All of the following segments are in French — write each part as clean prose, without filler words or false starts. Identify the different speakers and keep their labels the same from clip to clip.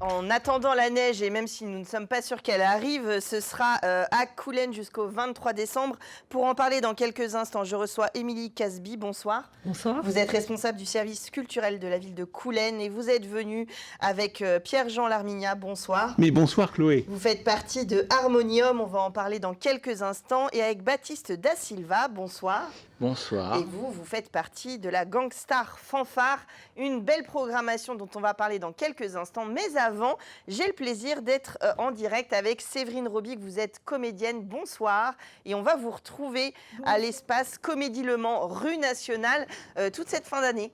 Speaker 1: en attendant la neige et même si nous ne sommes pas sûrs qu'elle arrive, ce sera à Coulennes jusqu'au 23 décembre. Pour en parler dans quelques instants, je reçois Émilie Casby. Bonsoir.
Speaker 2: Bonsoir.
Speaker 1: Vous êtes responsable du service culturel de la ville de Coulennes et vous êtes venu avec Pierre-Jean Larmignat. Bonsoir.
Speaker 3: Mais bonsoir Chloé.
Speaker 1: Vous faites partie de Harmonium, on va en parler dans quelques instants. Et avec Baptiste Da Silva, bonsoir.
Speaker 3: Bonsoir.
Speaker 1: Et vous faites partie de la Gangstar Fanfare, une belle programmation dont on va parler dans quelques instants. Mais avant, j'ai le plaisir d'être en direct avec Séverine Robic. Vous êtes comédienne, bonsoir. Et on va vous retrouver à l'espace Comédie Le Mans, rue Nationale, toute cette fin d'année.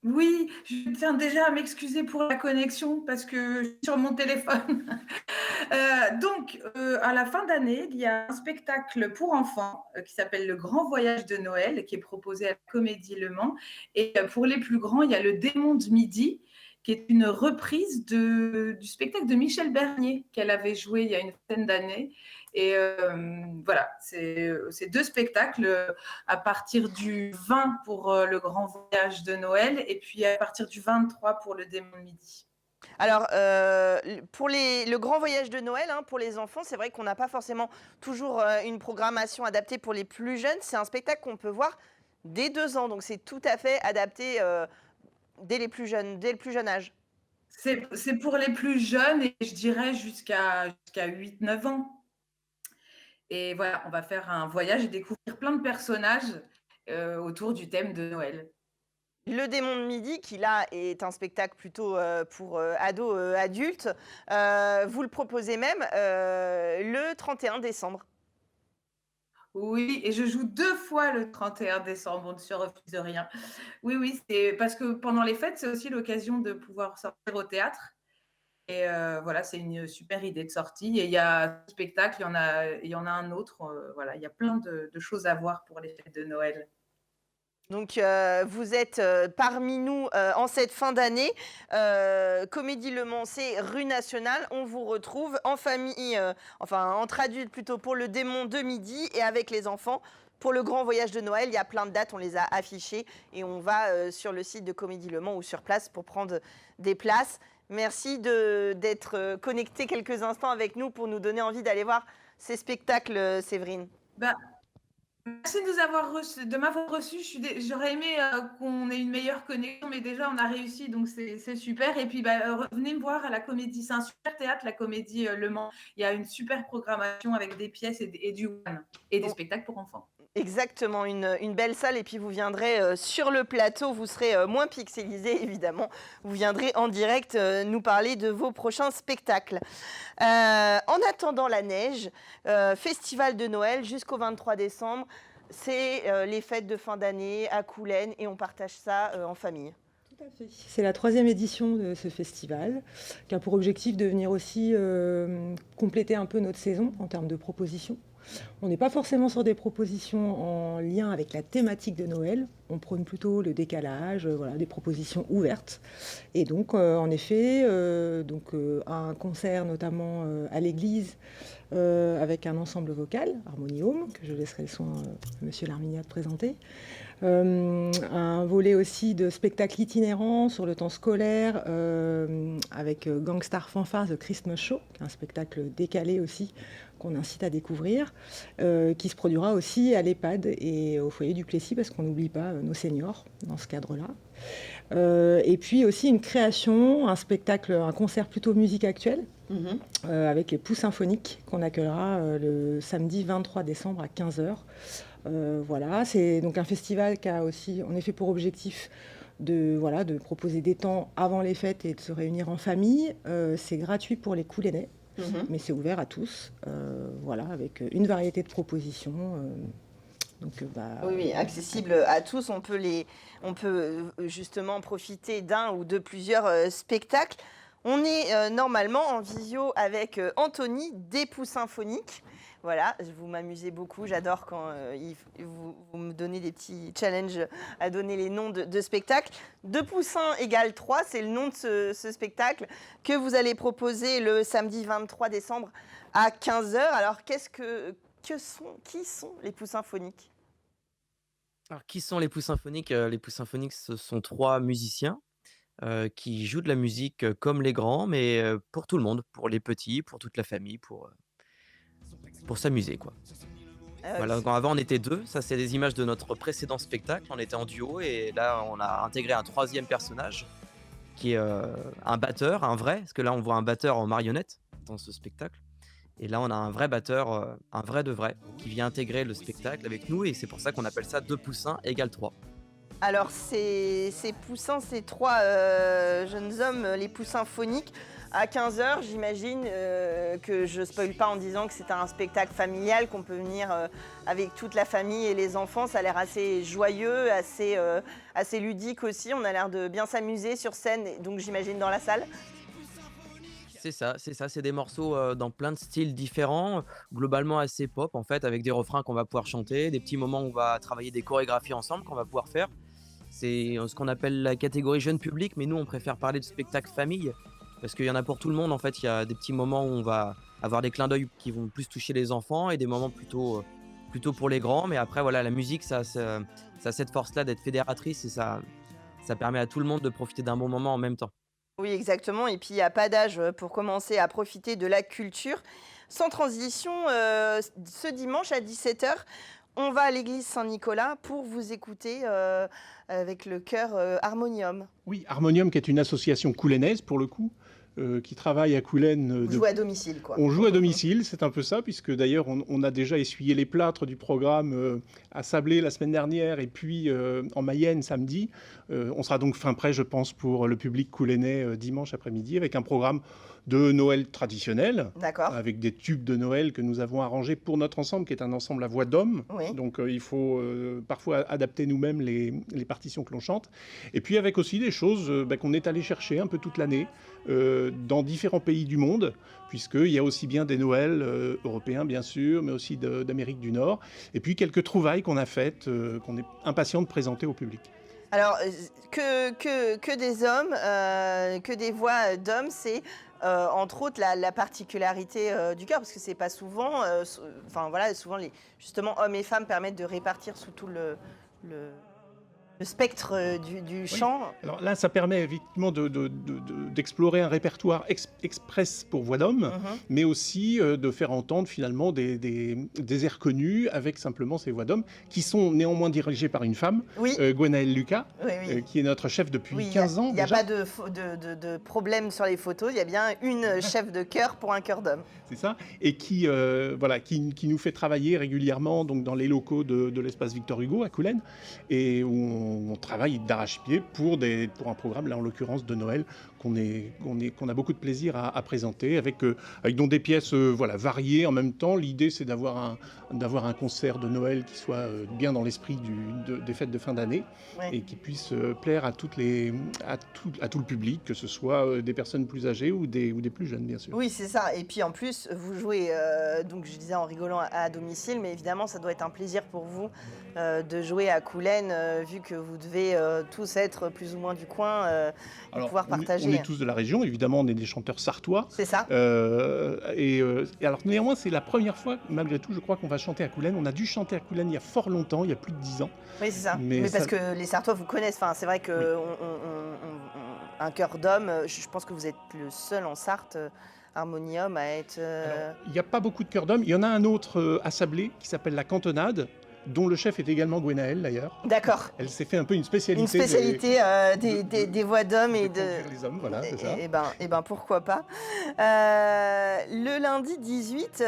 Speaker 4: Oui, je tiens déjà à m'excuser pour la connexion parce que je suis sur mon téléphone. À la fin d'année, il y a un spectacle pour enfants qui s'appelle Le Grand Voyage de Noël, qui est proposé à la Comédie Le Mans. Et pour les plus grands, il y a Le Démon de Midi, qui est une reprise du spectacle de Michel Bernier qu'elle avait joué il y a une vingtaine d'années. Et voilà, c'est deux spectacles à partir du 20 pour Le Grand Voyage de Noël et puis à partir du 23 pour Le Démon de Midi.
Speaker 1: Alors, pour le grand voyage de Noël, hein, pour les enfants, c'est vrai qu'on n'a pas forcément toujours une programmation adaptée pour les plus jeunes. C'est un spectacle qu'on peut voir dès 2 ans, donc c'est tout à fait adapté dès le plus jeune âge.
Speaker 4: C'est pour les plus jeunes et je dirais jusqu'à 8-9 ans. Et voilà, on va faire un voyage et découvrir plein de personnages autour du thème de Noël.
Speaker 1: Le Démon de Midi, qui là est un spectacle plutôt pour ados, adultes, vous le proposez même le 31 décembre.
Speaker 4: Oui, et je joue 2 fois le 31 décembre, on ne se refuse rien. Oui, c'est parce que pendant les fêtes, c'est aussi l'occasion de pouvoir sortir au théâtre. Et voilà, c'est une super idée de sortie. Et il y a un spectacle, il y en a un autre. Voilà, il y a plein de choses à voir pour les fêtes de Noël.
Speaker 1: Donc, vous êtes parmi nous en cette fin d'année. Comédie Le Mans, c'est rue Nationale. On vous retrouve en famille, enfin entre adultes plutôt, pour le Démon de Midi et avec les enfants pour le grand voyage de Noël. Il y a plein de dates, on les a affichées et on va sur le site de Comédie Le Mans ou sur place pour prendre des places. Merci d'être connecté quelques instants avec nous pour nous donner envie d'aller voir ces spectacles, Séverine.
Speaker 4: Merci de m'avoir reçu. J'aurais aimé qu'on ait une meilleure connexion, mais déjà on a réussi, donc c'est super. Et puis venez me voir à la Comédie, c'est un super théâtre, la Comédie Le Mans. Il y a une super programmation avec des pièces et du one et des spectacles pour enfants.
Speaker 1: Exactement, une belle salle et puis vous viendrez sur le plateau, vous serez moins pixelisé évidemment, vous viendrez en direct nous parler de vos prochains spectacles. En attendant la neige, festival de Noël jusqu'au 23 décembre, c'est les fêtes de fin d'année à Coulennes et on partage ça en famille.
Speaker 2: Tout à fait. C'est la 3e édition de ce festival qui a pour objectif de venir aussi compléter un peu notre saison en termes de propositions. On n'est pas forcément sur des propositions en lien avec la thématique de Noël. On prône plutôt le décalage, voilà, des propositions ouvertes. Et donc, en effet, un concert notamment à l'église avec un ensemble vocal, Harmonium, que je laisserai le soin à M. Larmignat de présenter. Un volet aussi de spectacles itinérants sur le temps scolaire avec Gangstar Fanfare The Christmas Show, qui est un spectacle décalé aussi qu'on incite à découvrir, qui se produira aussi à l'EHPAD et au foyer du Plessis parce qu'on n'oublie pas nos seniors dans ce cadre-là. Et puis aussi une création, un concert plutôt musique actuelle avec les Poux Symphoniques qu'on accueillera le samedi 23 décembre à 15h. Voilà, c'est donc un festival qui a aussi en effet pour objectif de proposer des temps avant les fêtes et de se réunir en famille. C'est gratuit pour les Coulennais, mais c'est ouvert à tous, avec une variété de propositions.
Speaker 1: Oui, accessible à tous. On peut justement profiter d'un ou de plusieurs spectacles. On est normalement en visio avec Anthony des Poux Symphoniques. Voilà, vous m'amusez beaucoup. J'adore quand vous me donnez des petits challenges à donner les noms de spectacles. 2 poussins égale 3, c'est le nom de ce spectacle que vous allez proposer le samedi 23 décembre à 15h. Alors, qui sont les Poux Symphoniques ?
Speaker 5: Alors, qui sont les Poux Symphoniques ? Les Poux Symphoniques, ce sont 3 musiciens
Speaker 3: qui joue de la musique, comme les grands, mais pour tout le monde, pour les petits, pour toute la famille, pour s'amuser, quoi.
Speaker 1: Ah
Speaker 3: Voilà,
Speaker 1: oui.
Speaker 3: quand avant on était 2, ça c'est des images de notre précédent spectacle, on était en duo et là on a intégré un troisième personnage qui est, un batteur, un vrai, parce que là on voit un batteur en marionnette dans ce spectacle et là on a un vrai batteur, un vrai de vrai, qui vient intégrer le spectacle avec nous et c'est pour ça qu'on appelle ça 2 poussins égale 3.
Speaker 1: Alors, ces poussins, ces trois jeunes hommes, les poussins phoniques, à 15 h, j'imagine que je spoil pas en disant que c'est un spectacle familial, qu'on peut venir avec toute la famille et les enfants. Ça a l'air assez joyeux, assez ludique aussi. On a l'air de bien s'amuser sur scène, et donc j'imagine dans la salle.
Speaker 3: C'est ça, c'est des morceaux, dans plein de styles différents, globalement assez pop en fait, avec des refrains qu'on va pouvoir chanter, des petits moments où on va travailler des chorégraphies ensemble qu'on va pouvoir faire. C'est, ce qu'on appelle la catégorie jeune public, mais nous on préfère parler de spectacle famille, parce qu'il y en a pour tout le monde en fait. Il y a des petits moments où on va avoir des clins d'œil qui vont plus toucher les enfants et des moments plutôt pour les grands, mais après voilà, la musique ça a cette force-là d'être fédératrice et ça permet à tout le monde de profiter d'un bon moment en même temps.
Speaker 1: Oui, exactement. Et puis, il n'y a pas d'âge pour commencer à profiter de la culture. Sans transition, ce dimanche à 17 h, on va à l'église Saint-Nicolas pour vous écouter avec le chœur Harmonium.
Speaker 5: Oui, Harmonium, qui est une association coulanaise pour le coup, qui travaille à Coulennes.
Speaker 1: Vous jouez à domicile, quoi.
Speaker 5: On joue à domicile, c'est un peu ça, puisque d'ailleurs on a déjà essuyé les plâtres du programme à Sablé la semaine dernière et puis en Mayenne samedi. On sera donc fin prêt, je pense, pour le public coulennais dimanche après-midi avec un programme de Noël traditionnel,
Speaker 1: D'accord.
Speaker 5: avec des tubes de Noël que nous avons arrangés pour notre ensemble, qui est un ensemble à voix d'homme.
Speaker 1: Oui.
Speaker 5: Donc il faut parfois adapter nous-mêmes les partitions que l'on chante. Et puis avec aussi des choses qu'on est allé chercher un peu toute l'année dans différents pays du monde, puisqu'il y a aussi bien des Noëls européens, bien sûr, mais aussi d'Amérique du Nord. Et puis quelques trouvailles qu'on a faites, qu'on est impatient de présenter au public.
Speaker 1: Alors, que des hommes, que des voix d'hommes, c'est entre autres la particularité du chœur, parce que c'est pas souvent, enfin voilà, souvent justement hommes et femmes permettent de répartir sous tout le spectre du
Speaker 5: Oui.
Speaker 1: chant.
Speaker 5: Alors là, ça permet effectivement d'explorer un répertoire express pour voix d'homme,
Speaker 1: Mhm.
Speaker 5: mais aussi de faire entendre finalement des airs connus avec simplement ces voix d'hommes, qui sont néanmoins dirigées par une femme,
Speaker 1: Oui,
Speaker 5: Gwenaëlle Lucas,
Speaker 1: oui, oui.
Speaker 5: qui est notre chef depuis
Speaker 1: Oui,
Speaker 5: 15 ans
Speaker 1: il n'y a
Speaker 5: déjà.
Speaker 1: pas de problème sur les photos, il y a bien une chef de chœur pour un chœur d'homme.
Speaker 5: C'est ça, et qui nous fait travailler régulièrement donc, dans les locaux de l'espace Victor Hugo à Coulennes, et où on travaille d'arrache-pied pour un programme, là en l'occurrence de Noël, qu'on a beaucoup de plaisir à présenter, avec donc des pièces variées en même temps. L'idée, c'est d'avoir un concert de Noël qui soit bien dans l'esprit des fêtes de fin d'année,
Speaker 1: Ouais.
Speaker 5: et qui puisse plaire à tout le public, que ce soit des personnes plus âgées ou des plus jeunes, bien sûr.
Speaker 1: Oui, c'est ça. Et puis en plus, vous jouez, donc je disais en rigolant, à domicile, mais évidemment, ça doit être un plaisir pour vous de jouer à Coulennes, vu que vous devez tous être plus ou moins du coin et
Speaker 5: Alors,
Speaker 1: pouvoir
Speaker 5: on
Speaker 1: partager.
Speaker 5: est tous de la région, évidemment, on est des chanteurs sartois.
Speaker 1: C'est ça.
Speaker 5: Et alors, néanmoins, c'est la première fois, malgré tout, je crois qu'on va chanter à Coulennes. On a dû chanter à Coulennes il y a fort longtemps, il y a plus de 10 ans.
Speaker 1: Oui, c'est ça.
Speaker 5: Mais
Speaker 1: Mais parce
Speaker 5: ça-
Speaker 1: que les Sartois vous connaissent. Enfin, c'est vrai que un chœur d'homme, je pense que vous êtes le seul en Sarthe, Harmonium, à être.
Speaker 5: Alors, il n'y a pas beaucoup de chœurs d'hommes. Il y en a un autre à Sablé qui s'appelle La Cantonade, dont le chef est également Gwenaëlle, d'ailleurs.
Speaker 1: D'accord.
Speaker 5: Elle s'est fait un peu une spécialité.
Speaker 1: Une spécialité des voix d'hommes et de.
Speaker 5: conduire les hommes, voilà, c'est ça.
Speaker 1: Eh ben, pourquoi pas. Le lundi 18,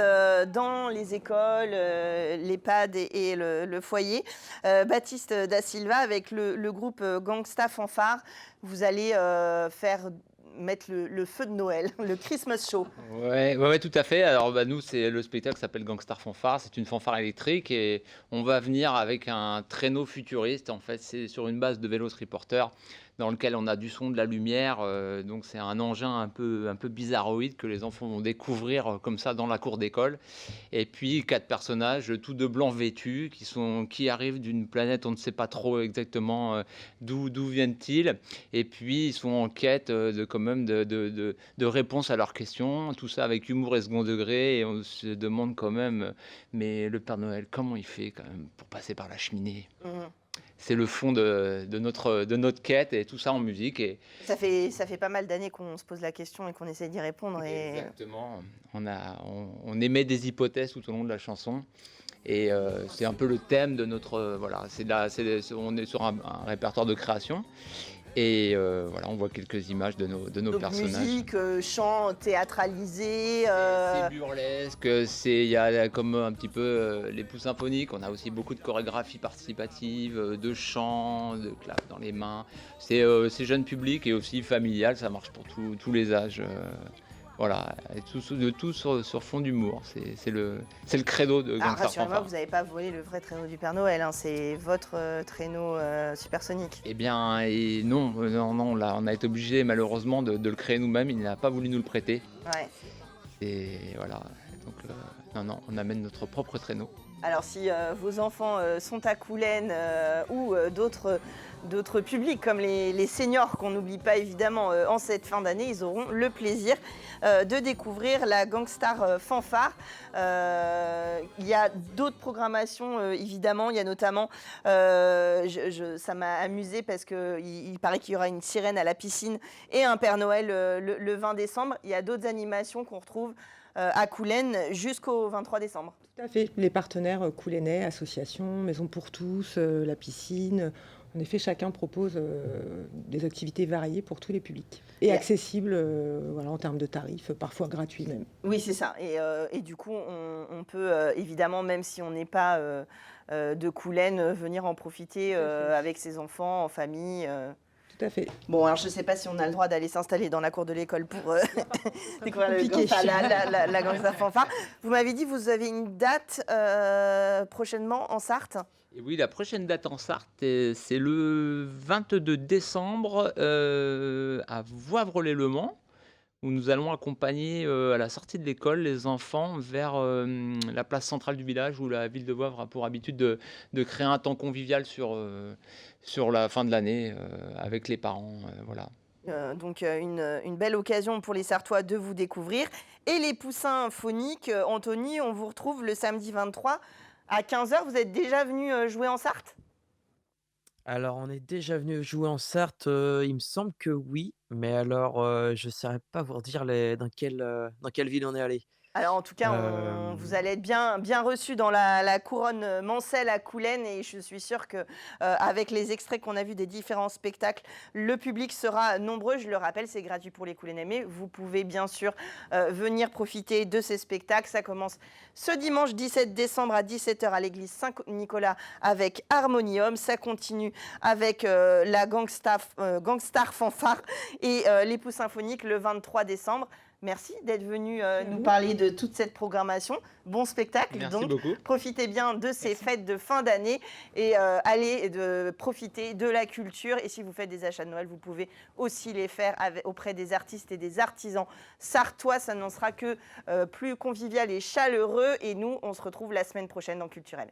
Speaker 1: dans les écoles, l'EHPAD et le foyer, Baptiste Da Silva, avec le groupe Gangsta Fanfare, vous allez mettre le feu de Noël, le Christmas Show.
Speaker 6: Ouais, tout à fait. Alors, nous, c'est le spectacle s'appelle Gangstar Fanfare. C'est une fanfare électrique et on va venir avec un traîneau futuriste. En fait, c'est sur une base de Vélociporteur dans lequel on a du son, de la lumière. Donc, c'est un engin un peu bizarroïde que les enfants vont découvrir comme ça dans la cour d'école. Et puis, 4 personnages, tous de blanc vêtus, qui arrivent d'une planète, on ne sait pas trop exactement d'où viennent-ils. Et puis, ils sont en quête de réponses à leurs questions. Tout ça avec humour et second degré. Et on se demande quand même, mais le Père Noël, comment il fait quand même pour passer par la cheminée ?
Speaker 1: Mhm.
Speaker 6: c'est le fond de notre quête et tout ça en musique. Et
Speaker 1: Ça fait pas mal d'années qu'on se pose la question et qu'on essaie d'y répondre.
Speaker 6: exactement, on émet des hypothèses tout au long de la chanson. Et c'est un peu le thème de notre... voilà, on est sur un répertoire de création. Et voilà, on voit quelques images de nos
Speaker 1: Donc
Speaker 6: personnages.
Speaker 1: musique, chant théâtralisé.
Speaker 6: C'est burlesque, il y a comme un petit peu les pouls symphoniques, on a aussi beaucoup de chorégraphie participative, de chant, de clap dans les mains. C'est jeune public et aussi familial, ça marche pour tous les âges. Voilà, et tout sur fond d'humour. C'est le credo de Gangstar
Speaker 1: Rassurez-moi,
Speaker 6: Fanfare.
Speaker 1: vous n'avez pas volé le vrai traîneau du Père Noël, hein, c'est votre traîneau supersonique.
Speaker 6: Eh bien, et non, on a été obligé malheureusement de le créer nous-mêmes. Il n'a pas voulu nous le prêter.
Speaker 1: Ouais.
Speaker 6: Et voilà, donc on amène notre propre traîneau.
Speaker 1: Alors si vos enfants sont à Coulennes ou d'autres publics comme les seniors qu'on n'oublie pas évidemment en cette fin d'année, ils auront le plaisir de découvrir la Gangstar Fanfare. Il y a d'autres programmations évidemment, il y a notamment, ça m'a amusé parce qu'il paraît qu'il y aura une sirène à la piscine et un Père Noël le 20 décembre. Il y a d'autres animations qu'on retrouve à Coulennes jusqu'au 23 décembre.
Speaker 2: Tout à fait. Les partenaires coulennais, associations, Maison pour tous, la piscine. En effet, chacun propose des activités variées pour tous les publics et accessibles en termes de tarifs, parfois gratuits même.
Speaker 1: Oui, c'est ça. Et du coup, on peut évidemment, même si on n'est pas de Coulennes, venir en profiter avec ses enfants, en famille.
Speaker 2: Tout à fait.
Speaker 1: Bon, alors je ne sais pas si on a le droit d'aller s'installer dans la cour de l'école pour découvrir la Gangstar Fanfare. Vous m'avez dit que vous avez une date prochainement en Sarthe.
Speaker 6: Et oui, la prochaine date en Sarthe, c'est le 22 décembre à Voivre-les-Le-Mans, où nous allons accompagner à la sortie de l'école les enfants vers la place centrale du village, où la ville de Voivre a pour habitude de créer un temps convivial sur la fin de l'année avec les parents. Voilà.
Speaker 1: Donc une belle occasion pour les Sartois de vous découvrir. Et les poussins phoniques, Anthony, on vous retrouve le samedi 23 à 15h. Vous êtes déjà venu jouer en Sarthe ?
Speaker 3: Alors, on est déjà venu jouer en Sarthe, il me semble que oui, mais alors, je ne saurais pas vous redire dans quelle ville on est allé.
Speaker 1: Alors en tout cas, vous allez être bien reçus dans la couronne Mancel à Coulennes et je suis sûre que avec les extraits qu'on a vus des différents spectacles, le public sera nombreux. Je le rappelle, c'est gratuit pour les Coulennais, mais vous pouvez bien sûr venir profiter de ces spectacles. Ça commence ce dimanche 17 décembre à 17h à l'église Saint-Nicolas avec Harmonium. Ça continue avec la Gangstar Fanfare et les Pouls Symphoniques le 23 décembre. Merci d'être venu nous parler de toute cette programmation. Bon spectacle.
Speaker 6: Merci
Speaker 1: donc.
Speaker 6: beaucoup.
Speaker 1: Profitez bien de ces fêtes de fin d'année et allez profiter de la culture. Et si vous faites des achats de Noël, vous pouvez aussi les faire auprès des artistes et des artisans sartois. Ça n'en sera que plus convivial et chaleureux. Et nous, on se retrouve la semaine prochaine dans Culturel.